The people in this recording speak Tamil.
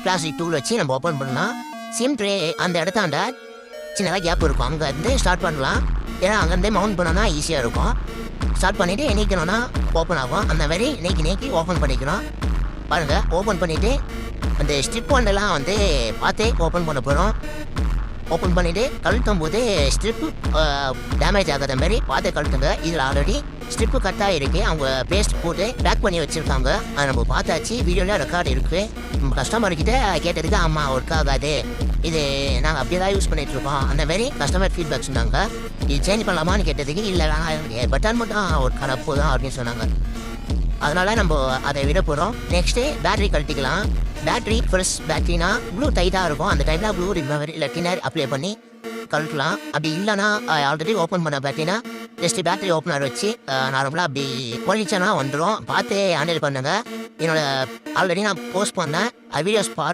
பிளாஸ்டிக் டூல் வச்சு நம்ம ஓப்பன் பண்ணலாம். சிம் ட்ரே அந்த இடத்தாண்ட சின்னதாக கேப் இருக்கும், அங்கேருந்து ஸ்டார்ட் பண்ணலாம். ஏன்னா அங்கேருந்தே மவுண்ட் பண்ணோன்னா ஈஸியாக இருக்கும். ஸ்டார்ட் பண்ணிவிட்டு இணைக்கணும்னா ஓப்பன் ஆகும். அந்த மாதிரி நீக்கி ஓப்பன் பண்ணிக்கணும். பாருங்கள், ஓப்பன் பண்ணிவிட்டு அந்த ஸ்ட்ரிப் ஒன்றெல்லாம் பார்த்தே ஓப்பன் பண்ண போகிறோம். ஓப்பன் பண்ணிவிட்டு கழுத்தும் போது ஸ்ட்ரிப்பு டேமேஜ் ஆகாத மாதிரி பார்த்து கழுத்துங்க. இதில் ஆல்ரெடி ஸ்ட்ரிப்பு கட்டாக இருக்குது, அவங்க பேஸ்ட் போட்டு பேக் பண்ணி வச்சுருக்காங்க. அதை நம்ம பார்த்தாச்சு, வீடியோவில் ரெக்கார்டு இருக்குது. நம்ம கஸ்டமர்கிட்ட கேட்டதுக்கு அம்மா ஒர்க் ஆகாது, இது நாங்கள் அப்படியே தான் யூஸ் பண்ணிகிட்ருக்கோம் அந்த மாதிரி கஸ்டமர் ஃபீட்பேக் சொன்னாங்க. இது சேஞ்ச் பண்ணலாமான்னு கேட்டதுக்கு இல்லை பட்டன் மட்டும் ஒரு கலப்பு தான் அப்படின்னு சொன்னாங்க. அதனால் நம்ம அதை விட போகிறோம். நெக்ஸ்ட்டு பேட்ரி கழட்டிக்கலாம். பேட்ரி ஃப்ரெஷ் பேட்ரினா ப்ளூ டைட்டாக இருக்கும், அந்த டைமில் ப்ளூ ரிமவர் இல்லை டின்னர் அப்ளை பண்ணி கழட்டலாம். அப்படி இல்லைனா ஆல்ரெடி ஓப்பன் பண்ண பேட்டரினா ஜஸ்ட் பேட்டரி ஓப்பனர் வச்சு நார்மலாக அப்படி ஒழிச்சனா வந்துடும். பார்த்து ஹேண்டில் பண்ணுங்கள். என்னோட ஆல்ரெடி நான் போஸ்ட் பண்ணேன் வீடியோஸ்